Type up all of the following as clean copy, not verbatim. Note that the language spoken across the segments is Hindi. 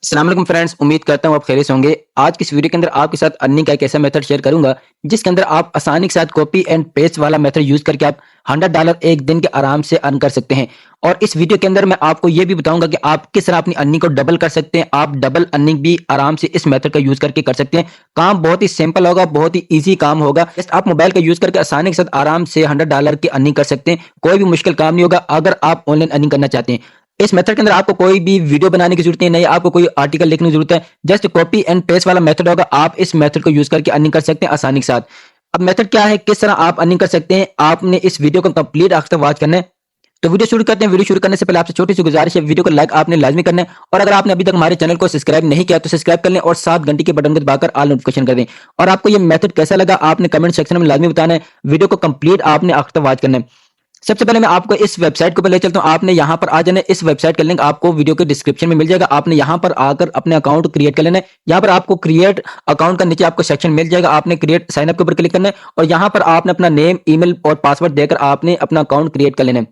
अस्सलाम वालेकुम फ्रेंड्स, उम्मीद करता हूँ आप खैरियत से होंगे। आज की इस वीडियो के अंदर आपके साथ अर्निंग का एक ऐसा मेथड शेयर करूंगा जिसके अंदर आप आसानी के साथ कॉपी एंड पेस्ट वाला मेथड यूज करके आप $100 एक दिन के आराम से अर्न कर सकते हैं। और इस वीडियो के अंदर मैं आपको ये भी बताऊंगा कि आप किस तरह अपनी अर्निंग को डबल कर सकते हैं। आप डबल अर्निंग भी आराम से इस मेथड का यूज करके कर सकते हैं। काम बहुत ही सिंपल होगा, बहुत ही ईजी काम होगा। जस्ट आप मोबाइल का यूज करके आसानी के साथ आराम से $100 की अर्निंग कर सकते हैं। कोई भी मुश्किल काम नहीं होगा अगर आप ऑनलाइन अर्निंग करना चाहते हैं। इस मेथड के अंदर आपको कोई भी वीडियो बनाने की जरूरत नहीं है, आपको कोई आर्टिकल लिखने की जरूरत है। जस्ट कॉपी एंड पेस्ट वाला मेथड होगा। आप इस मेथड को यूज करके अर्निंग कर सकते हैं आसानी के साथ। अब मेथड क्या है, किस तरह आप अर्निंग कर सकते हैं, आपने इस वीडियो को कंप्लीट आखिर तक वॉच करना है। तो वीडियो शुरू करते हैं। वीडियो शुरू करने से पहले आपसे छोटी सी गुजारिश है, वीडियो को लाइक आपने लाजमी करना है। और अगर आपने अभी तक हमारे चैनल को सब्सक्राइब नहीं किया तो सब्सक्राइब कर लें और 7 घंटे के बटन को दबाकर ऑल नोटिफिकेशन कर दें। और आपको ये मेथड कैसा लगा आपने कमेंट सेक्शन में लाजमी बताना है। वीडियो को कंप्लीट आपने आखिर तक वॉच करना है। सबसे पहले मैं आपको इस वेबसाइट को ले चलता हूं। आपने यहां पर आ जाना है। इस वेबसाइट का लिंक आपको वीडियो के डिस्क्रिप्शन में मिल जाएगा। आपने यहां पर आकर अपने अकाउंट क्रिएट कर लेना है। यहां पर आपको क्रिएट अकाउंट का नीचे आपको सेक्शन मिल जाएगा। आपने क्रिएट साइन अप के ऊपर क्लिक करना है और यहां पर आपने अपना नेम, ईमेल और पासवर्ड देकर आपने अपना अकाउंट क्रिएट कर लेना है।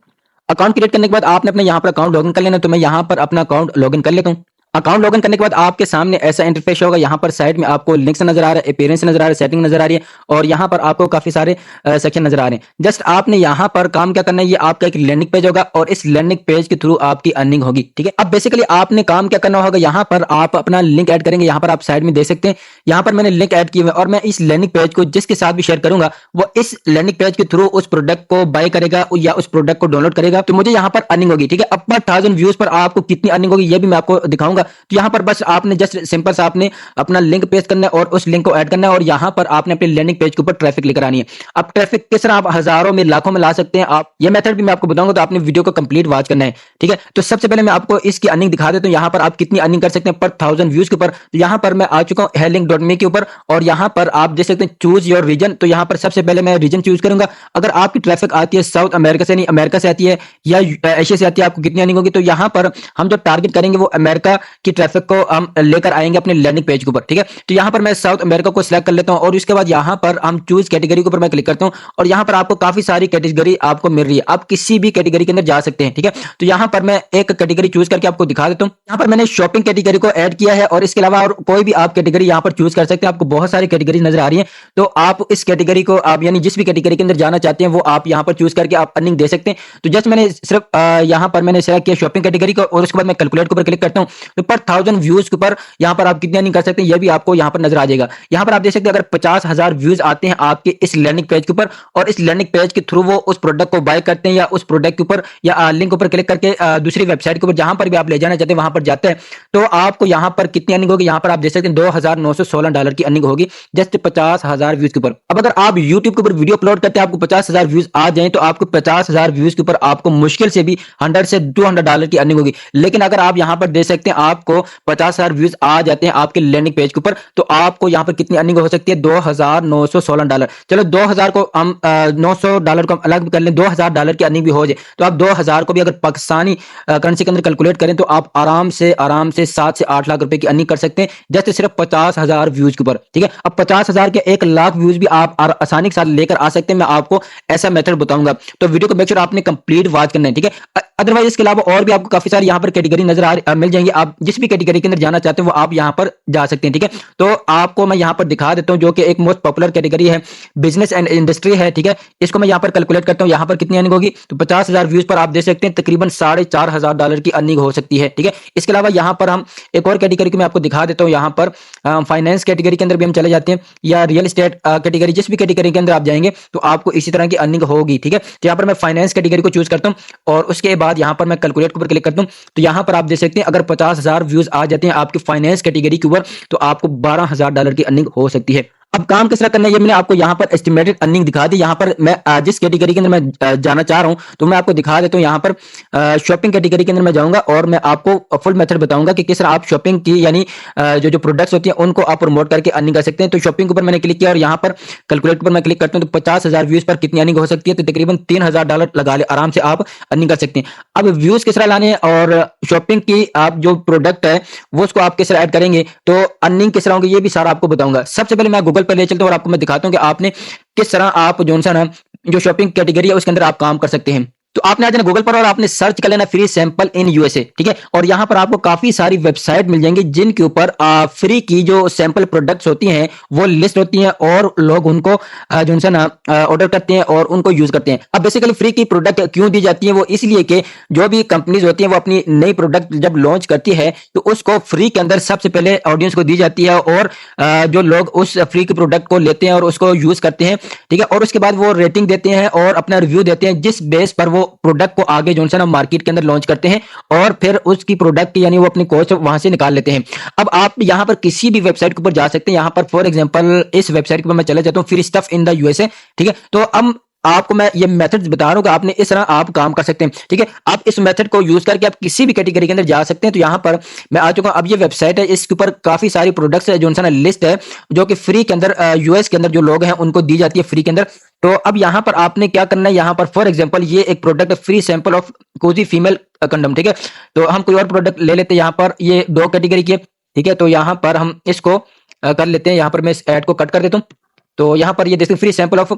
अकाउंट क्रिएट करने के बाद आपने अपने यहाँ पर अकाउंट लॉगिन कर लेना है। तो मैं यहाँ पर अपना अकाउंट लॉगिन कर लेता हूँ। अकाउंट लॉगिन करने के बाद आपके सामने ऐसा इंटरफेस होगा। यहाँ पर साइड में आपको लिंक्स नजर आ रहा है, अपीयरेंस नजर आ रहा है, सेटिंग नजर आ रही है और यहाँ पर आपको काफी सारे सेक्शन नजर आ रहे हैं। जस्ट आपने यहाँ पर काम क्या करना है, ये आपका एक लैंडिंग पेज होगा और इस लैंडिंग पेज के थ्रू आपकी अर्निंग होगी। ठीक है, अब बेसिकली आपने काम क्या करना होगा, यहाँ पर आप अपना लिंक ऐड करेंगे। यहाँ पर आप साइड में देख सकते हैं, यहाँ पर मैंने लिंक ऐड किया हुआ है और मैं इस लैंडिंग पेज को जिसके साथ भी शेयर करूंगा वो इस लैंडिंग पेज के थ्रू उस प्रोडक्ट को बाय करेगा या उस प्रोडक्ट को डाउनलोड करेगा। तो मुझे यहाँ पर अर्निंग होगी। ठीक है, अब पर 1000 व्यूज पर आपको कितनी अर्निंग होगी ये भी मैं आपको दिखाऊंगा। तो यहाँ पर बस आपने जस्ट सिंपल सा आपने अपना लिंक पेस्ट करना है और उस लिंक को ऐड करना है और यहाँ पर आपने अपने लैंडिंग पेज के ऊपर ट्रैफिक लेकर आनी है। अब ट्रैफिक किस तरह आप हजारों में लाखों में ला सकते हैं, आप ये मेथड भी मैं आपको बताऊंगा। तो आपने वीडियो को कंप्लीट वॉच करना है। ठीक है, तो सबसे पहले मैं आपको इसकी अर्निंग दिखा देता हूँ। यहाँ पर आप कितनी अर्निंग कर सकते हैं पर 1000 व्यूज के ऊपर। तो यहाँ पर मैं आ चुका हूँ हेलिंग.me के ऊपर और यहाँ पर आप देख सकते हैं चूज योर रीजन। तो यहाँ पर सबसे पहले मैं रीजन चूज करूंगा। अगर आपकी ट्रैफिक आती है साउथ अमेरिका से, नहीं अमेरिका से आती है या एशिया से आती है, आपको कितनी अर्निंग होगी। तो यहाँ पर हम जो टारगेट करेंगे वो अमेरिका की ट्रैफिक को हम लेकर आएंगे अपने लैंडिंग पेज के ऊपर। ठीक है, तो यहाँ पर मैं साउथ अमेरिका को सिलेक्ट कर लेता हूँ और उसके बाद यहाँ पर हम चूज कैटेगरी के ऊपर मैं क्लिक करता हूँ और यहाँ पर आपको काफी सारी कैटेगरी आपको मिल रही है। आप किसी भी कैटेगरी के अंदर जा सकते हैं। ठीक है, तो यहाँ पर मैं एक कैटेगरी चूज करके आपको दिखा देता हूँ। यहाँ पर मैंने शॉपिंग कैटेगरी को ऐड किया है और इसके अलावा और कोई भी आप कैटेगरी यहाँ पर चूज कर सकते हैं। आपको बहुत सारी कैटेगरी नजर आ रही है। तो आप इस कैटेगरी को आप यानी जिस भी कैटेगरी के अंदर जाना चाहते हैं वो आप यहाँ पर चूज करके आप अर्निंग दे सकते हैं। तो जस्ट मैंने सिर्फ यहाँ पर मैंने सेलेक्ट किया शॉपिंग कैटेगरी को और उसके बाद मैं कैलकुलेट के ऊपर क्लिक करता हूँ। तो पर 1000 व्यूज के ऊपर यहाँ पर आप कितनी अर्निंग कर सकते हैं ये भी आपको यहाँ पर नजर आ जाएगा। यहाँ पर आप देख सकते हैं अगर 50,000 व्यूज आते हैं आपके इस लैंडिंग पेज के ऊपर और इस लैंडिंग पेज के थ्रू वो उस प्रोडक्ट को बाय करते हैं या उस प्रोडक्ट के ऊपर या लिंक ऊपर क्लिक करके दूसरी वेबसाइट के ऊपर जहां पर भी आप ले जाना चाहते हैं वहां पर जाते हैं। तो आपको यहाँ पर कितनी अर्निंग होगी, यहाँ पर आप देख सकते हैं $2,916 की अर्निंग होगी जस्ट 50,000 व्यूज के ऊपर। अब अगर आप यूट्यूब के ऊपर वीडियो अपलोड करते हैं आपको 50,000 व्यूज आ जाए तो आपको 50,000 व्यूज के ऊपर आपको मुश्किल से भी 100 से $200 की अर्निंग होगी। लेकिन अगर आप यहाँ पर देख सकते हैं आपको 50,000 व्यूज आ जाते हैं आपके लैंडिंग पेज के ऊपर तो आपको यहाँ पर कितनी अर्निंग हो सकती है, $2,916। चलो 2000 को हम $900 को हम अलग कर लें, $2,000 की अर्निंग भी हो जाए तो आप 2000 को भी अगर पाकिस्तानी करेंसी के अंदर कैलकुलेट करें तो आप आराम से 7 से 8 लाख रुपए की अर्निंग कर सकते हैं जस्ट सिर्फ 50,000 व्यूज के ऊपर। ठीक है, अब 50,000 के 1 लाख व्यूज भी आप आसानी के साथ लेकर आ सकते हैं। मैं आपको ऐसा मेथड बताऊंगा तो वीडियो को मेक श्योर आपने कंप्लीट वॉच करना है। ठीक है, अदरवाइज इसके अलावा और भी आपको काफी सारी यहाँ पर कैटेगरी मिल जाएंगी। आप जिस भी कैटेगरी के अंदर जाना चाहते हैं वो आप यहाँ पर जा सकते हैं। ठीक है, तो आपको मैं यहाँ पर दिखा देता हूँ जो कि एक मोस्ट पॉपुलर कैटेगरी है, बिजनेस एंड इंडस्ट्री है। ठीक है, इसको मैं यहाँ पर कैलकुलेट करता हूँ यहाँ पर कितनी अर्निंग होगी। तो 50,000 व्यूज पर आप देख सकते हैं तकरीबन $4,500 की अर्निंग हो सकती है। ठीक है, इसके अलावा यहाँ पर हम एक और कैटेगरी को मैं आपको दिखा देता हूँ। यहाँ पर फाइनेंस कैटेगरी के अंदर भी हम चले जाते हैं या रियल एस्टेट कैटेगरी, जिस भी कैटेगरी के अंदर आप जाएंगे तो आपको इसी तरह की अर्निंग होगी। ठीक है, तो यहाँ पर मैं फाइनेंस कैटेगरी को चूज करता हूँ और उसके बाद यहाँ पर मैं कैलकुलेट के ऊपर क्लिक करता हूँ। तो यहाँ पर आप देख सकते हैं अगर 50,000 व्यूज आ जाते हैं आपके फाइनेंस कैटेगरी के ऊपर तो आपको $12,000 की अर्निंग हो सकती है। अब काम किस तरह करना है ये मैंने आपको यहाँ पर एस्टिमेटेड अर्निंग दिखा दी। यहाँ पर मैं जिस कैटेगरी के अंदर मैं जाना चाह रहा हूँ तो मैं आपको दिखा देता हूँ। यहाँ पर शॉपिंग कैटेगरी के अंदर मैं जाऊंगा और मैं आपको फुल मेथड बताऊंगा कि किस तरह आप शॉपिंग की यानी जो जो प्रोडक्ट्स होती हैं उनको आप प्रमोट करके अर्निंग कर सकते हैं। तो शॉपिंग के ऊपर मैंने क्लिक किया और यहाँ पर कैलकुलेट पर मैं क्लिक करता हूँ तो 50,000 व्यूज पर कितनी अर्निंग हो सकती है। तो तकरीबन $3,000 लगा ले आराम से आप अर्निंग कर सकते हैं। अब व्यूज किस तरह लाने हैं और शॉपिंग की आप जो प्रोडक्ट है वो उसको आप किस तरह ऐड करेंगे तो अर्निंग किस तरह होगी ये भी सारा आपको बताऊंगा। सबसे पहले मैं गूगल पर ले चलता हूँ और आपको मैं दिखाता हूँ कि आपने किस तरह आप जो सा ना जो शॉपिंग कैटेगरी है उसके अंदर आप काम कर सकते हैं। तो आपने आ जाना गूगल पर और आपने सर्च कर लेना फ्री सैंपल इन यूएसए, ठीक है। और यहाँ पर आपको काफी सारी वेबसाइट मिल जाएंगी जिनके ऊपर फ्री की जो सैंपल प्रोडक्ट्स होती हैं वो लिस्ट होती हैं और लोग उनको जो है ना ऑर्डर करते हैं और उनको यूज करते हैं। अब बेसिकली फ्री की प्रोडक्ट क्यों दी जाती है, वो इसलिए कि जो भी कंपनीज होती हैं वो अपनी नई प्रोडक्ट जब लॉन्च करती है तो उसको फ्री के अंदर सबसे पहले ऑडियंस को दी जाती है और जो लोग उस फ्री के प्रोडक्ट को लेते हैं और उसको यूज करते हैं, ठीक है। और उसके बाद वो रेटिंग देते हैं और अपना रिव्यू देते हैं, जिस बेस पर वो प्रोडक्ट को आगे जो है ना मार्केट के अंदर लॉन्च करते हैं और फिर उसकी प्रोडक्ट यानी वो अपनी कॉस्ट वहां से निकाल लेते हैं। अब आप यहाँ पर किसी भी वेबसाइट के ऊपर जा सकते हैं। यहाँ पर फॉर एग्जांपल इस वेबसाइट के ऊपर मैं चला जाता हूँ, free stuff in the USA, ठीक है। तो अब आपको मैं ये मेथड बता रहा हूं कि आपने इस तरह आप काम कर सकते हैं, ठीक है। आप इस मेथड को यूज करके आप किसी भी कैटेगरी के अंदर जा सकते हैं। तो यहाँ पर मैं आ चुका हूं, अब ये वेबसाइट है, इसके ऊपर काफी सारी प्रोडक्ट्स है जो ना लिस्ट है जो कि फ्री के अंदर यूएस के अंदर जो लोग हैं उनको दी जाती है फ्री के अंदर। तो अब यहाँ पर आपने क्या करना है, यहाँ पर फॉर एग्जाम्पल ये एक product free sample of cozy female condom, ठीक है। तो हम कोई और प्रोडक्ट ले लेते हैं, यहाँ पर ये 2 कैटेगरी की है, ठीक है। तो यहाँ पर हम इसको कर लेते हैं, यहाँ पर मैं इस ऐड को कट कर देता हूँ। तो यहाँ पर ये देखिए फ्री सैंपल ऑफ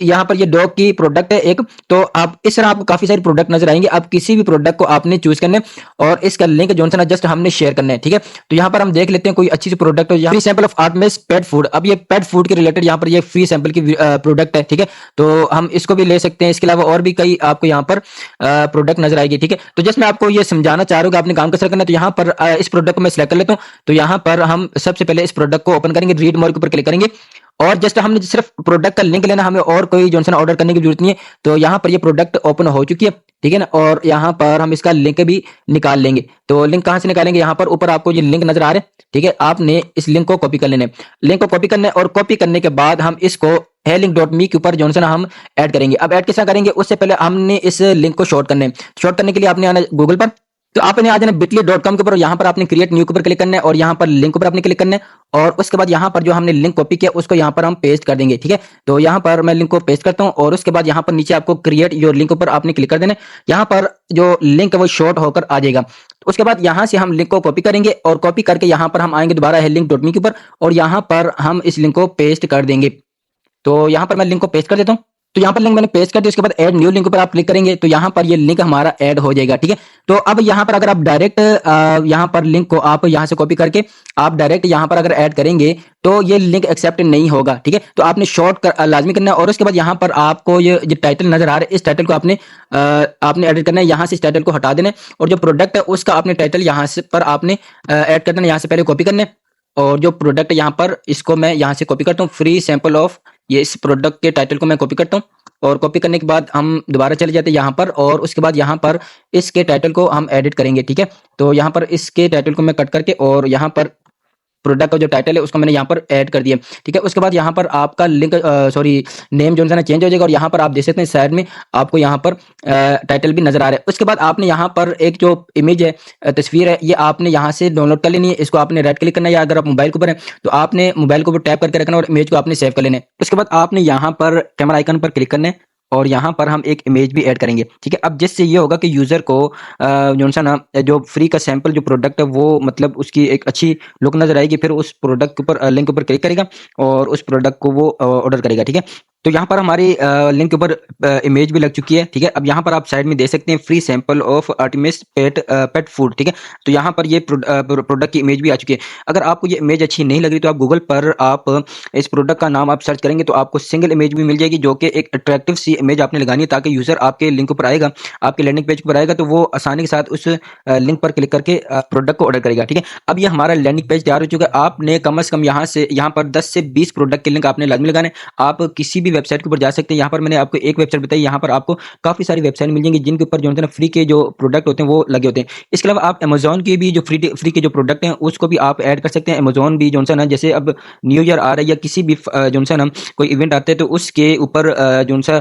यहाँ पर ये डॉग की प्रोडक्ट है एक। तो आप इस तरह आपको काफी सारी प्रोडक्ट नजर आएंगे। आप किसी भी प्रोडक्ट को आपने चूज करना है और इसका लिंक जो है ना जस्ट हमने शेयर करना है, ठीक है। तो यहाँ पर हम देख लेते हैं कोई अच्छी सी प्रोडक्ट हो, free sample of Artemis pet food. अब ये पेट फूड के रिलेटेड यहाँ पर ये फ्री सैंपल की प्रोडक्ट है, ठीक है। तो हम इसको भी ले सकते हैं। इसके अलावा और भी कई आपको यहाँ पर प्रोडक्ट नजर आएगी, ठीक है। तो जस्ट मैं आपको ये समझाना चाह रहा हूँ कि आपने काम कैसे करना है। तो यहाँ पर इस प्रोडक्ट को मैं सिलेक्ट कर लेता हूँ। तो यहाँ पर हम सबसे पहले इस प्रोडक्ट को ओपन करेंगे, रीड मोर के ऊपर क्लिक करेंगे और जस्ट हमने सिर्फ प्रोडक्ट का लिंक लेना, हमें और कोई जो है ऑर्डर करने की जरूरत नहीं है। तो यहाँ पर ये प्रोडक्ट ओपन हो चुकी है, ठीक है ना। और यहाँ पर हम इसका लिंक भी निकाल लेंगे। तो लिंक कहाँ से निकालेंगे, यहाँ पर ऊपर आपको ये लिंक नजर आ रहा है, ठीक है। आपने इस लिंक को कॉपी कर लेना है, लिंक को कॉपी करना है और कॉपी करने के बाद हम इसको हेलिंक.मी के ऊपर जो है ना हम ऐड करेंगे। अब ऐड कैसा करेंगे, उससे पहले हमने इस लिंक को शॉर्ट करना है। शॉर्ट करने के लिए आपने आना गूगल पर, तो आपने आ जाना bitly.com के ऊपर, यहाँ पर आपने क्रिएट न्यू के ऊपर क्लिक करना है और यहाँ पर लिंक ऊपर आपने क्लिक करना है और उसके बाद यहाँ पर जो हमने लिंक कॉपी किया उसको यहाँ पर हम पेस्ट कर देंगे, ठीक है। तो यहाँ पर मैं लिंक को पेस्ट करता हूँ और उसके बाद यहाँ पर नीचे आपको क्रिएट योर लिंक ऊपर आपने क्लिक कर देना है। यहाँ पर जो लिंक है वो शॉर्ट होकर आ जाएगा। तो उसके बाद यहाँ से हम लिंक को कॉपी करेंगे और कॉपी करके यहाँ पर हम आएंगे दोबारा है लिंक.मी के ऊपर और यहाँ पर हम इस लिंक को पेस्ट कर देंगे। तो यहाँ पर मैं लिंक को पेस्ट कर देता हूँ। तो यहाँ पर लिंक मैंने पेस्ट कर दिया। उसके बाद ऐड न्यू लिंक पर आप क्लिक करेंगे तो यहाँ पर ये लिंक हमारा ऐड हो जाएगा, ठीक है। तो अब यहाँ पर अगर आप डायरेक्ट यहाँ पर लिंक को आप यहाँ से कॉपी करके आप डायरेक्ट यहाँ पर अगर ऐड करेंगे तो ये लिंक एक्सेप्ट नहीं होगा, ठीक है। तो आपने शॉर्ट लाजमी करना है और उसके बाद यहाँ पर आपको ये जो टाइटल नजर आ रहा है इस टाइटल को आपने एडिट करना है। यहाँ से इस टाइटल को हटा देना है और जो प्रोडक्ट है उसका आपने टाइटल यहाँ से पर आपने ऐड कर देना। यहाँ से पहले कॉपी करना है और जो प्रोडक्ट यहाँ पर इसको मैं यहाँ से कॉपी करता हूँ, फ्री सैंपल ऑफ, ये इस प्रोडक्ट के टाइटल को मैं कॉपी करता हूँ और कॉपी करने के बाद हम दोबारा चले जाते हैं यहाँ पर और उसके बाद यहाँ पर इसके टाइटल को हम एडिट करेंगे, ठीक है। तो यहाँ पर इसके टाइटल को मैं कट करके और यहाँ पर प्रोडक्ट का जो टाइटल है उसको मैंने यहाँ पर ऐड कर दिया, ठीक है। उसके बाद यहाँ पर आपका लिंक सॉरी नेम जो है ना चेंज हो जाएगा और यहाँ पर आप देख सकते हैं साइड में आपको यहाँ पर टाइटल भी नजर आ रहा है। उसके बाद आपने यहाँ पर एक जो इमेज है तस्वीर है ये आपने यहाँ से डाउनलोड कर लेनी है। इसको आपने राइट क्लिक करना है या अगर आप मोबाइल के ऊपर है तो आपने मोबाइल के ऊपर टैप करके रखना और इमेज को आपने सेव कर लेना है। उसके बाद आपने यहाँ पर कैमरा आइकन पर क्लिक करना है और यहाँ पर हम एक इमेज भी ऐड करेंगे, ठीक है। अब जिससे ये होगा कि यूजर को जो सा ना जो फ्री का सैंपल जो प्रोडक्ट है वो मतलब उसकी एक अच्छी लुक नजर आएगी, फिर उस प्रोडक्ट के ऊपर लिंक के ऊपर क्लिक करेगा और उस प्रोडक्ट को वो ऑर्डर करेगा, ठीक है। तो यहाँ पर हमारी लिंक के ऊपर इमेज भी लग चुकी है, ठीक है। अब यहाँ पर आप साइड में देख सकते हैं free sample of Artemis pet food, ठीक है। तो यहाँ पर ये प्रोडक्ट की इमेज भी आ चुकी है। अगर आपको ये इमेज अच्छी नहीं लग रही तो आप गूगल पर आप इस प्रोडक्ट का नाम आप सर्च करेंगे तो आपको सिंगल इमेज भी मिल जाएगी जो कि एक अट्रैक्टिव सी इमेज आपने लगानी है ताकि यूजर आपके लिंक पर आएगा, आपके लैंडिंग पेज पर आएगा तो वो आसानी के साथ उस लिंक पर क्लिक करके प्रोडक्ट को ऑर्डर करेगा, ठीक है। अब ये हमारा लैंडिंग पेज तैयार हो चुका है। आपने कम से कम यहाँ पर 10 से 20 प्रोडक्ट के लिंक आपने लाजमी लगाने। आप किसी भी वेबसाइट के ऊपर जा सकते हैं। यहाँ पर मैंने आपको एक वेबसाइट बताई, यहाँ पर आपको काफी सारी वेबसाइट मिल जाएंगी जिनके ऊपर जो है ना फ्री के जो प्रोडक्ट होते हैं वो लगे होते हैं। इसके अलावा आप अमेजोन के भी जो फ्री के जो प्रोडक्ट हैं उसको भी आप ऐड कर सकते हैं। अमेजोन भी जो है ना जैसे अब न्यू ईयर आ रहा है या किसी भी जो है ना कोई इवेंट आता है तो उसके ऊपर जो सा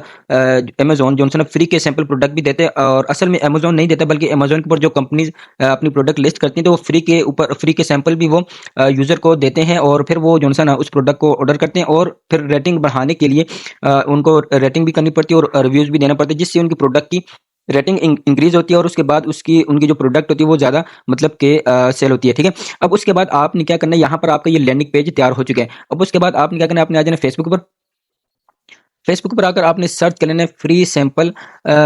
अमेजोन जो है ना फ्री के सैंपल प्रोडक्ट भी देते हैं और असल में अमेजोन नहीं देता बल्कि अमेजोन के ऊपर जो कंपनीज अपनी प्रोडक्ट लिस्ट करती हैं तो वो फ्री के सैंपल भी वो यूजर को देते हैं और फिर वो जो है ना उस प्रोडक्ट को ऑर्डर करते हैं और फिर रेटिंग बढ़ाने के लिए उनको रेटिंग भी करनी पड़ती है और रिव्यूज भी देना पड़ता है जिससे उनकी प्रोडक्ट की रेटिंग इंक्रीज होती है और उसके बाद उनकी जो प्रोडक्ट होती है वो ज्यादा मतलब के सेल होती है, ठीक है। अब उसके बाद आपने क्या करना है, यहाँ पर आपका ये लैंडिंग पेज तैयार हो चुका है। अब उसके बाद आपने क्या करना है, आपने आ जाना फेसबुक पर। फेसबुक पर आकर आपने सर्च कर लेना है फ्री सैंपल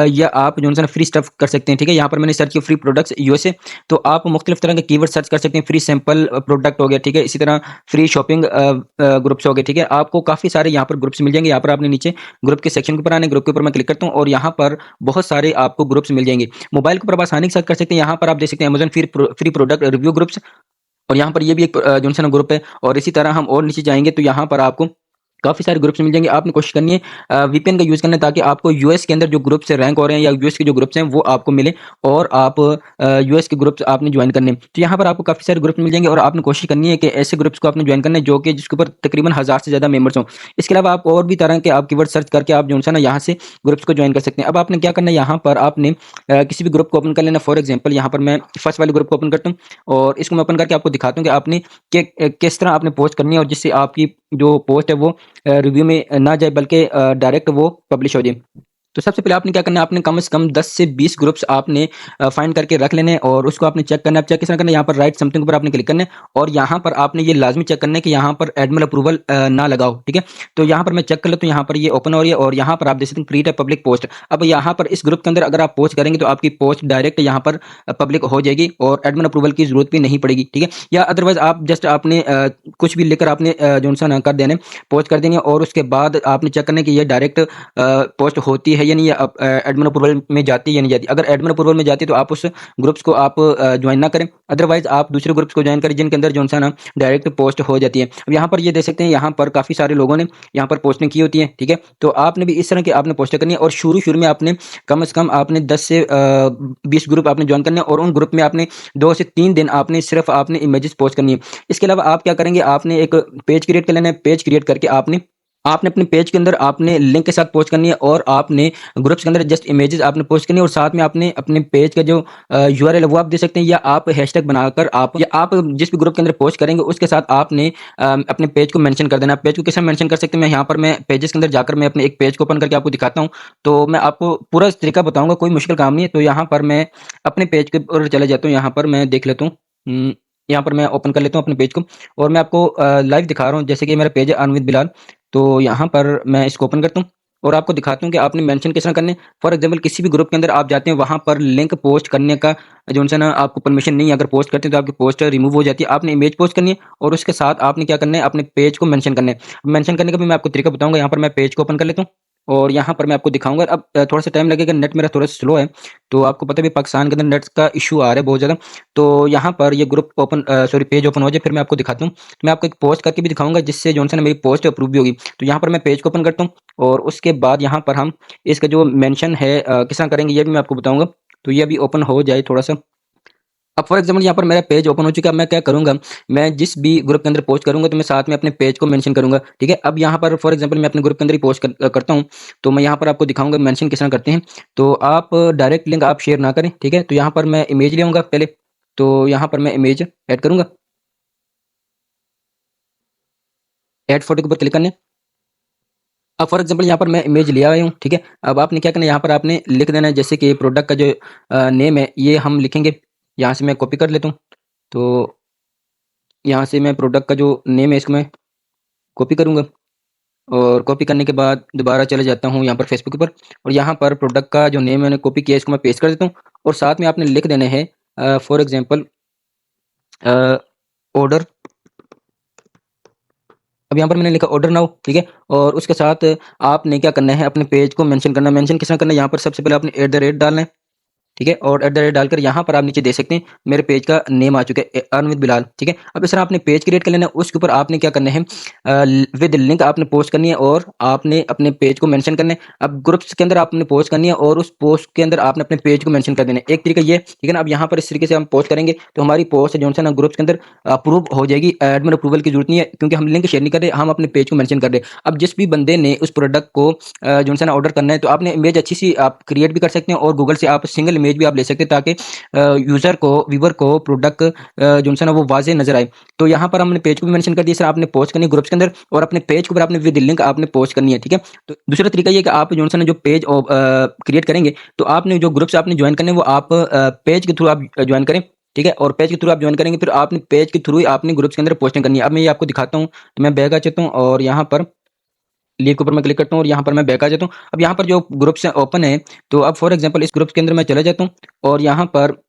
या आप जो है ना फ्री स्टफ कर सकते हैं, ठीक है। यहाँ पर मैंने सर्च किया फ्री प्रोडक्ट्स यूएसए, तो आप मुख्तलिफ तरह के कीवर्ड सर्च कर सकते हैं। फ्री सैंपल प्रोडक्ट हो गया, ठीक है। इसी तरह फ्री शॉपिंग ग्रुप्स हो गए, ठीक है। आपको काफ़ी सारे यहाँ पर ग्रुप्स मिल जाएंगे। यहाँ पर आपने नीचे ग्रुप के सेक्शन के ऊपर आने, ग्रुप के ऊपर मैं क्लिक करता हूँ और यहाँ पर बहुत सारे आपको ग्रुप्स मिल जाएंगे। मोबाइल के ऊपर आप आसानी के साथ कर सकते हैं। यहाँ पर आप देख सकते हैं Amazon free product review groups, और यहाँ पर ये भी एक जो है ना ग्रुप है। और इसी तरह हम और नीचे जाएंगे तो यहाँ पर आपको काफ़ी सारे ग्रुप्स मिल जाएंगे। आपने कोशिश करनी है वीपीएन का यूज़ करना है, ताकि आपको यूएस के अंदर जो ग्रुप्स से रैंक हो रहे हैं या यूएस के जो ग्रुप्स हैं वो आपको मिले, और आप यूएस के ग्रुप्स आपने ज्वाइन करने हैं। तो यहाँ पर आपको काफ़ी सारे ग्रुप्स मिल जाएंगे और आपने कोशिश करनी है कि ऐसे ग्रुप्स को आपने ज्वाइन करना है जो कि जिसके ऊपर तकरीबन 1000 से ज़्यादा मेंबर्स हों। इसके अलावा आप और भी तरह के आप कीवर्ड सर्च करके आप जो है ना यहाँ से ग्रुप्स को ज्वाइन कर सकते हैं। अब आपने क्या करना है, यहाँ पर आपने किसी भी ग्रुप को ओपन कर लेना। फॉर एग्जाम्पल यहाँ पर मैं फर्स्ट वाले ग्रुप को ओपन करता हूँ और इसको मैं ओपन करके आपको दिखाता हूँ कि आपने किस तरह आपने पोस्ट करनी है, और जिससे आपकी जो पोस्ट है वो रिव्यू में ना जाए बल्कि डायरेक्ट वो पब्लिश हो जाए। तो सबसे पहले आपने क्या करना है, आपने कम से कम 10 से 20 ग्रुप्स आपने फाइंड करके रख लेने हैं और उसको आपने चेक करना है। चेक किस तरह करना है, यहाँ पर राइट समथिंग पर आपने क्लिक करना है और यहाँ पर आपने ये लाजमी चेक करना है कि यहाँ पर एडमिन अप्रूवल ना लगाओ, ठीक है। तो यहाँ पर मैं चेक कर लेता हूँ, यहाँ पर ये ओपन हो रही है और यहाँ पर आप देख सकते हैं क्रिएट अ पब्लिक पोस्ट। अब यहाँ पर इस ग्रुप के अंदर अगर आप पोस्ट करेंगे तो आपकी पोस्ट डायरेक्ट यहाँ पर पब्लिक हो जाएगी और एडमिन अप्रूवल की जरूरत भी नहीं पड़ेगी, ठीक है। या अदरवाइज आप जस्ट आपने कुछ भी लेकर आपने जो सा ना कर देने, पोस्ट कर देनी है और उसके बाद आपने चेक करना है कि ये डायरेक्ट पोस्ट होती है या नहीं, या एडमिन अप्रूवल में जाती है या नहीं जाती। अगर एडमिन अप्रूवल में जाती है तो आप उस ग्रुप्स को आप ज्वाइन ना करें, अदरवाइज आप दूसरे ग्रुप्स को ज्वाइन करें जिनके अंदर जो है ना डायरेक्ट पोस्ट हो जाती है। अब यहाँ पर ये देख सकते हैं, यहाँ पर काफ़ी सारे लोगों ने यहाँ पर पोस्टिंग की होती है, ठीक है। तो आपने भी इस तरह की आपने पोस्टें करनी है और शुरू में आपने कम से कम आपने 10 से 20 ग्रुप आपने ज्वाइन करने हैं और उन ग्रुप में आपने 2 से 3 दिन आपने सिर्फ आपने इमेजेस पोस्ट करनी है। इसके अलावा आप क्या करेंगे, आपने एक पेज क्रिएट कर लेना है। पेज क्रिएट करके आपने आपने अपने पेज के अंदर आपने लिंक के साथ पोस्ट करनी है और आपने ग्रुप्स के अंदर जस्ट इमेजेस आपने पोस्ट करनी है और साथ में आपने अपने पेज का जो यूआरएल है वो आप दे सकते हैं, या आप हैशटैग बनाकर आप या आप जिस भी ग्रुप के अंदर पोस्ट करेंगे उसके साथ आपने अपने पेज को मेंशन कर देना। पेज को कैसे मेंशन कर सकते हैं, मैं यहाँ पर मैं पेजेस के अंदर जाकर मैं अपने एक पेज को ओपन करके आपको दिखाता हूँ। तो मैं आपको पूरा तरीका बताऊंगा, कोई मुश्किल काम नहीं है। तो यहाँ पर मैं अपने पेज के ऊपर चले जाता हूँ, यहाँ पर मैं देख लेता हूँ। यहाँ पर मैं ओपन कर लेता हूँ अपने पेज को और मैं आपको लाइव दिखा रहा हूँ। जैसे कि मेरा पेज है अनविद बिलाल, तो यहाँ पर मैं इसको ओपन करता हूँ और आपको दिखाता हूँ कि आपने मेंशन किस तरह करने। फॉर एग्जांपल किसी भी ग्रुप के अंदर आप जाते हैं, वहाँ पर लिंक पोस्ट करने का जो है ना आपको परमिशन नहीं है। अगर पोस्ट करते हैं तो आपकी पोस्ट रिमूव हो जाती है। आपने इमेज पोस्ट करनी है और उसके साथ आपने क्या करना है, अपने पेज को मेंशन करना है। मेंशन करने का भी मैं आपको तरीका बताऊंगा। यहाँ पर मैं पेज को ओपन कर लेता हूँ और यहाँ पर मैं आपको दिखाऊंगा। अब थोड़ा सा टाइम लगेगा, नेट मेरा थोड़ा स्लो है, तो आपको पता भी पाकिस्तान के अंदर नेट का इशू आ रहा है बहुत ज़्यादा। तो यहाँ पर ये group open sorry page open हो जाए फिर मैं आपको दिखाता हूँ। मैं आपको एक पोस्ट करके भी दिखाऊंगा जिससे जो है ना मेरी पोस्ट अप्रूव भी होगी। तो यहाँ पर मैं पेज को ओपन करता हूँ और उसके बाद यहाँ पर हम इसका जो मेंशन है किस तरह करेंगे ये भी मैं आपको बताऊंगा। तो ये अभी ओपन हो जाए थोड़ा सा। अब फॉर एग्जांपल यहाँ पर मेरा पेज ओपन हो चुका है। मैं क्या करूँगा, मैं जिस भी ग्रुप के अंदर पोस्ट करूँगा तो मैं साथ में अपने पेज को मेंशन करूँगा, ठीक है। अब यहाँ पर फॉर एग्जांपल मैं अपने ग्रुप के अंदर ही पोस्ट करता हूँ, तो मैं यहाँ पर आपको दिखाऊंगा मेंशन किस तरह करते हैं। तो आप डायरेक्ट लिंक आप शेयर ना करें, ठीक है। तो यहाँ पर मैं इमेज ले आऊँगा पहले, तो यहाँ पर मैं इमेज ऐड करूँगा, ऐड फोटो के ऊपर क्लिक करने। अब फॉर एग्जांपल यहाँ पर मैं इमेज ले आया हूँ, ठीक है। अब आपने क्या करना है, यहाँ पर आपने लिख देना है जैसे कि प्रोडक्ट का जो नेम है ये हम लिखेंगे। यहाँ से मैं कॉपी कर लेता हूँ, तो यहाँ से मैं प्रोडक्ट का जो नेम है इसको मैं कॉपी करूँगा और कॉपी करने के बाद दोबारा चले जाता हूँ यहाँ पर फेसबुक पर और यहाँ पर प्रोडक्ट का जो नेम मैंने कॉपी किया इसको मैं पेस्ट कर देता हूँ और साथ में आपने लिख देने हैं फॉर एग्जांपल ऑर्डर। अब यहाँ पर मैंने लिखा ऑर्डर नाउ, ठीक है। और उसके साथ आपने क्या करना है, अपने पेज को मेंशन करना है। मेंशन किस तरह करना है, यहाँ पर सबसे पहले आपने @ डालना है, ठीक है। और @ डालकर यहाँ पर आप नीचे देख सकते हैं मेरे पेज का नेम आ चुका है अर्न विद बिलाल, ठीक है। अब इस तरह आपने पेज क्रिएट कर लेना है। उसके ऊपर आपने क्या करना है, विद लिंक आपने पोस्ट करनी है और आपने अपने पेज को मेंशन करना है। अब ग्रुप्स के अंदर आपने पोस्ट करनी है और उस पोस्ट के अंदर आपने अपने पेज को मेंशन कर देना है। एक तरीका ये, ठीक है ना। अब यहाँ पर इस तरीके से हम पोस्ट करेंगे तो हमारी पोस्ट जो है ना ग्रुप्स के अंदर अप्रूव हो जाएगी। एडमिन अप्रूवल की जरूरत नहीं है क्योंकि हम लिंक शेयर नहीं कर रहे, हम अपने पेज को मेंशन कर रहे हैं। अब जिस भी बंदे ने उस प्रोडक्ट को जो है ना ऑर्डर करना है तो आपने इमेज अच्छी सी आप क्रिएट भी कर सकते हैं और गूगल से आप सिंगल इमेज भी आप ले सकते हैं ताकि यूजर को व्यूवर को प्रोडक्ट जो है ना वो वाजे नजर आए। तो यहाँ पर हमने पेज को भी मेंशन कर दिया। सर आपने पोस्ट करनी है ग्रुप्स के अंदर और अपने पेज के ऊपर आपने विद लिंक आपने पोस्ट करनी है, ठीक है। तो दूसरा तरीका ये है कि आप जो है ना जो पेज क्रिएट करेंगे तो आपने जो ग्रुप्स आपने ज्वाइन करने वो आप पेज के थ्रू आप ज्वाइन करें, ठीक है। और पेज के थ्रू आप ज्वाइन करेंगे फिर आपने पेज के थ्रू ही आपने ग्रुप्स के अंदर पोस्टिंग करनी है। अब मैं ये आपको दिखाता हूँ, तो मैं बैक आ जाता हूँ और यहाँ पर लीव के ऊपर मैं क्लिक करता हूँ और यहाँ पर मैं बैक आ जाता हूँ। अब यहाँ पर जो ग्रुप्स ओपन है, तो अब फॉर एग्जांपल इस ग्रुप के अंदर मैं चला जाता हूँ और यहाँ पर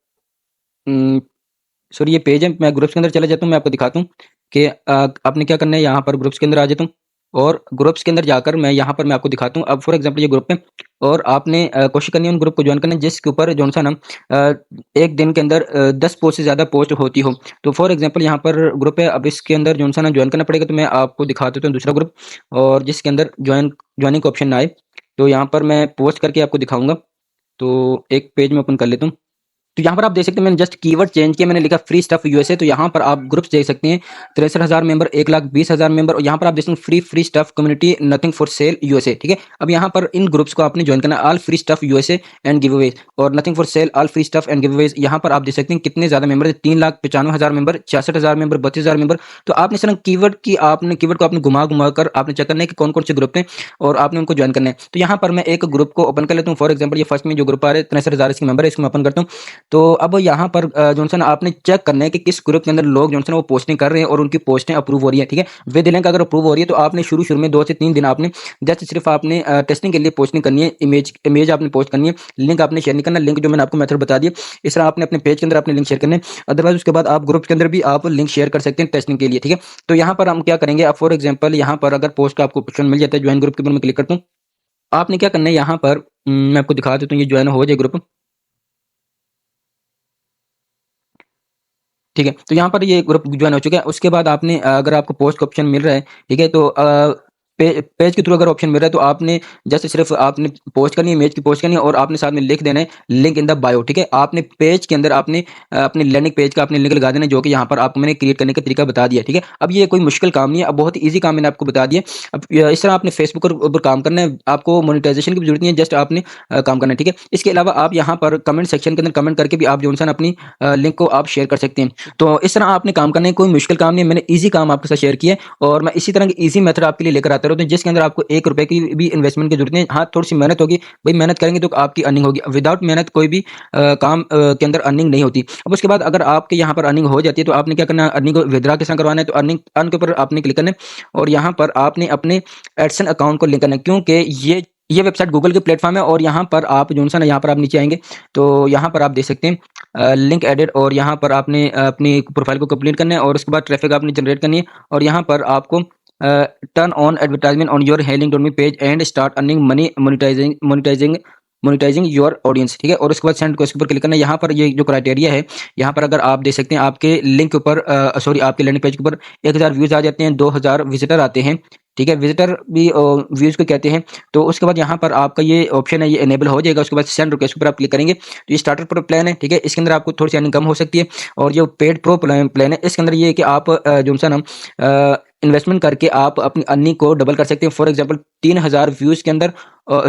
सॉरी ये पेज है, मैं ग्रुप्स के अंदर चला जाता हूँ। मैं आपको दिखाता हूँ कि आपने क्या करना है। यहाँ पर ग्रुप्स के अंदर आ जाता हूँ और ग्रुप्स के अंदर जाकर मैं यहाँ पर मैं आपको दिखाता हूँ। अब फॉर एग्जांपल ये ग्रुप है और आपने कोशिश करनी है उन ग्रुप को ज्वाइन करने जिसके ऊपर जो सा ना एक दिन के अंदर 10 पोस्ट से ज़्यादा पोस्ट होती हो। तो फॉर एग्जांपल यहाँ पर ग्रुप है, अब इसके अंदर जो सा ना ज्वाइन करना पड़ेगा। तो मैं आपको दिखा देता हूँ दूसरा ग्रुप, और जिसके अंदर ज्वाइनिंग का ऑप्शन ना आए, तो यहाँ पर मैं पोस्ट करके आपको दिखाऊंगा। तो एक पेज में ओपन कर लेता हूँ। तो यहाँ पर आप देख सकते हैं मैंने जस्ट कीवर्ड चेंज किया, मैंने लिखा फ्री स्टफ यूएसए। तो यहाँ पर आप ग्रुप्स देख सकते हैं 63,000 मेंबर, 1,20,000 मेंबर, और यहाँ पर आप देख सकते हैं free stuff community nothing for cell USA. ठीक है, अब यहाँ पर इन ग्रुप्स को आपने ज्वाइन करना है, all free stuff USA and giveaways और nothing for sale all free stuff and giveaways. यहाँ पर आप देख सकते हैं कितने ज्यादा मेंबर है, 3,95,000 मेंबर, 66,000 मेंबर, 32,000 मेंबर। तो आपने सर कीवर्ड की आपने कीवर्ड को आपने घुमा घुमा कर आपने चेक करना है कि कौन कौन से ग्रुप हैं और आपने उनको ज्वाइन करना है। तो यहाँ पर मैं एक ग्रुप को ओपन कर लेता हूँ। फॉर एग्जाम्पल ये फर्स्ट में जो ग्रुप आ रहे हैं 63,000 इसके मेंबर है, इसको मैं ओपन करता हूँ। तो अब यहाँ पर जोनसन आपने चेक करना है कि किस ग्रुप के अंदर लोग जोनसन वो पोस्टिंग कर रहे हैं और उनकी पोस्टें अप्रूव हो रही है। ठीक है, विद लिंक अगर अप्रूव हो रही है तो आपने शुरू में 2 से 3 दिन आपने जस्ट सिर्फ आपने टेस्टिंग के लिए पोस्टिंग करनी है, इमेज आपने पोस्ट करनी है, लिंक आपने शेयर नहीं करना। लिंक जो मैंने आपको मेथड बता दिया, इस तरह आपने अपने पेज के अंदर अपने लिंक शेयर करने। अदरवाइज उसके बाद आप ग्रुप के अंदर भी आप लिंक शेयर कर सकते हैं टेस्टिंग के लिए। ठीक है, तो यहाँ पर हम क्या करेंगे, अब फॉर एग्जाम्पल यहाँ पर अगर पोस्ट का आपको ऑप्शन मिल जाता है ज्वाइन ग्रुप के ऊपर मैं क्लिक करता हूँ। आपने क्या करना है, यहाँ पर मैं आपको दिखा देता हूँ, ये ज्वाइन हो जाए ग्रुप। ठीक है, तो यहाँ पर ये ग्रुप ज्वाइन हो चुका है। उसके बाद आपने अगर आपको पोस्ट का ऑप्शन मिल रहा है, ठीक है, तो पेज के थ्रू अगर ऑप्शन मिल रहा है तो आपने जैसे सिर्फ आपने पोस्ट करनी है, इमेज की पोस्ट करनी है और आपने साथ में लिख देना है लिंक इन द बायो। ठीक है, आपने पेज के अंदर आपने अपनी लैंडिंग पेज का आपने लिंक लगा देना, जो कि यहाँ पर आपको मैंने क्रिएट करने का तरीका बता दिया। ठीक है, अब ये कोई मुश्किल काम नहीं है, अब बहुत ईजी काम मैंने आपको बता दिया। अब इस तरह आपने फेसबुक के ऊपर काम करना है, आपको मोनिटाइजेशन की भी जरूरत नहीं है, जस्ट आपने काम करना है। ठीक है, इसके अलावा आप यहाँ पर कमेंट सेक्शन के अंदर कमेंट करके भी आप जो है अपनी लिंक को आप शेयर कर सकते हैं। तो इस तरह आपने काम करना है, कोई मुश्किल काम नहीं है, मैंने ईजी काम आपके साथ शेयर किया है और मैं इसी तरह की ईजी मेथड आपके लिए लेकर आता रहता हूँ जिसके अंदर आपको 1 रुपए की भी इन्वेस्टमेंट की जरूरत नहीं है। हाँ, थोड़ी सी मेहनत होगी, भाई मेहनत करेंगे तो आपकी अर्निंग होगी, विदाउट मेहनत कोई भी काम के अंदर अर्निंग नहीं होती। अब उसके बाद अगर आपके यहाँ पर अर्निंग हो जाती है तो आपने क्या करना है, अर्निंग को विड्रा किस तरह करवाना है, तो अर्न के ऊपर आपने क्लिक करना है और यहाँ पर आपने अपने एडसन अकाउंट को लिंक करना है, क्योंकि ये वेबसाइट गूगल के प्लेटफॉर्म है और यहाँ पर आप जो सा ना यहाँ पर आप नीचे आएंगे तो यहाँ पर आप देख सकते हैं लिंक एडेड, और यहाँ पर आपने अपनी प्रोफाइल को कंप्लीट करना है और उसके बाद ट्रैफिक आपने जनरेट करनी है और यहाँ पर आपको turn on advertisement on your hailing dot me page and start earning money monetising your audience. ठीक है, और उसके बाद सेंड को इसके ऊपर क्लिक करना है। यहाँ पर ये जो क्राइटेरिया है, यहाँ पर अगर आप देख सकते हैं आपके लिंक के ऊपर सॉरी आपके लैंडिंग पेज के ऊपर 1,000 व्यूज आ जाते हैं, 2,000 विजिटर आते हैं। ठीक है, विजिटर भी व्यूज को कहते हैं। तो उसके बाद यहाँ पर आपका ये ऑप्शन है, ये एनेबल हो जाएगा। उसके बाद सेंड रिक्वेस्ट पर आप क्लिक करेंगे तो ये स्टार्टर प्रो प्लान है। ठीक है, इसके अंदर आपको थोड़ी सी अर्निंग कम हो सकती है और जो पेड प्रो प्लान है इसके अंदर ये है कि आप जो सा नाम इन्वेस्टमेंट करके आप अपनी अर्निंग को डबल कर सकते हैं। फॉर एग्जांपल 3,000 व्यूज के अंदर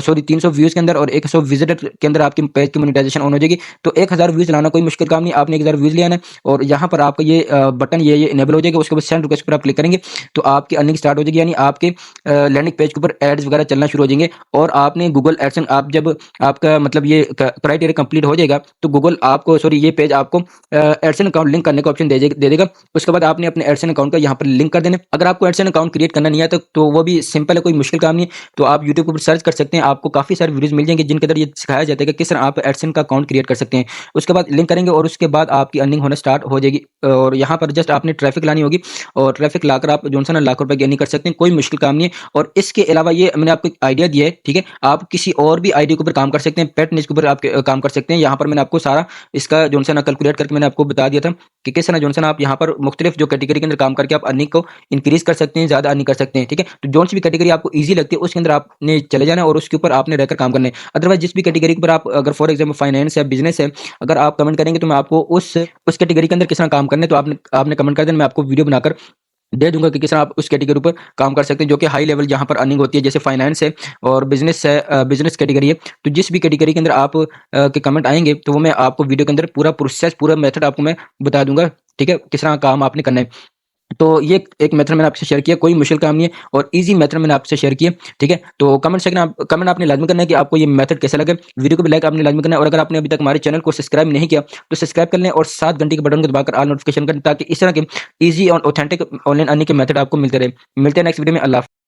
सॉरी 300 व्यूज के अंदर और 100 विजिटर के अंदर आपकी पेज की मोनेटाइजेशन ऑन हो जाएगी। तो 1,000 व्यूज लाना कोई मुश्किल काम नहीं, आपने 1,000 व्यूज ले आना है और यहाँ पर आपका ये बटन ये इनेबल हो जाएगा। उसके बाद सेंड रिक्वेस्ट पर आप क्लिक करेंगे तो आपकी अर्निंग स्टार्ट हो जाएगी, यानी आपके लैंडिंग पेज के ऊपर एड्स वगैरह चलना शुरू हो जाएंगे। और आपने गूगल एडसेंस आप जब आपका मतलब ये क्राइटेरिया कंप्लीट हो जाएगा तो गूगल आपको सॉरी ये पेज आपको एडसेंस अकाउंट लिंक करने का ऑप्शन दे देगा। उसके बाद आपने अपने एडसेंस अकाउंट का यहाँ पर लिंक कर देना। अगर आपको एडसेंस अकाउंट क्रिएट करना नहीं आता तो वो भी सिंपल है, कोई मुश्किल काम नहीं है। तो आप यूट्यूब पर सर्च कर सकते हैं, आपको काफी सारे वीडियोस मिल जाएंगे जिनके अंदर ये सिखाया जाता है कि किस तरह आप एडसेंस का अकाउंट क्रिएट कर सकते हैं। उसके बाद लिंक करेंगे और उसके बाद आपकी अर्निंग होना स्टार्ट हो जाएगी और यहाँ पर जस्ट आपने ट्रैफिक लानी होगी और ट्रैफिक लाकर आप जो है लाख रुपए गेन कर सकते हैं, कोई मुश्किल काम नहीं है। और इसके अलावा ये मैंने आपको आइडिया दिया है, ठीक है, आप किसी और भी आईडी के ऊपर काम कर सकते हैं, पेट निश के ऊपर आप काम कर सकते हैं। यहाँ पर मैंने आपको सारा इसका जो है कैलकुलेट करके मैंने आपको बता दिया था कि किस तरह जो है आप यहाँ पर मुख्तलिफ जो कैटेगरी के अंदर काम करके आप अर्निंग को इंक्रीज कर सकते हैं, ज्यादा अर्निंग कर सकते हैं। ठीक है, तो जो सी भी कैटेगरी आपको ईजी लगती है उसके अंदर आपने चले जाना है और उसके ऊपर आपने रहकर काम करना है। अदरवाइज जिस भी कैटेगरी पर आप अगर फॉर एग्जाम्पल फाइनेंस है, बिजनेस है, अगर आप कमेंट करेंगे तो मैं आपको उस कैटेगरी के अंदर किस तरह काम करना है तो आपने कमेंट कर देना, मैं आपको वीडियो बनाकर दे दूंगा कि किस तरह आप उस कैटेगरी पर काम कर सकते हैं जो कि हाई लेवल जहां पर अर्निंग होती है, जैसे फाइनेंस है और बिजनेस है, बिजनेस कैटेगरी है। तो जिस भी कैटेगरी के अंदर आप के कमेंट आएंगे तो वो मैं आपको वीडियो के अंदर पूरा प्रोसेस पूरा मेथड आपको मैं बता दूंगा। ठीक है, किस तरह काम आपने करना है। तो ये एक मेथड मैंने आपसे शेयर किया, कोई मुश्किल काम नहीं है और इजी मेथड मैंने आपसे शेयर किया। ठीक है, तो कमेंट आपने लाजमी करना है कि आपको ये मेथड कैसा लगे। वीडियो को भी लाइक आपने लाजमी करना है और अगर आपने अभी तक हमारे चैनल को सब्सक्राइब नहीं किया तो सब्सक्राइब कर लें और 7 घंटे के बटन को दबाकर ऑल नोटिफिकेशन करें ताकि इस तरह के इजी और ऑथेंटिक ऑनलाइन अर्निंग के मेथड आपको मिलते रहे। मिलते हैं नेक्स्ट वीडियो में। अल्लाह।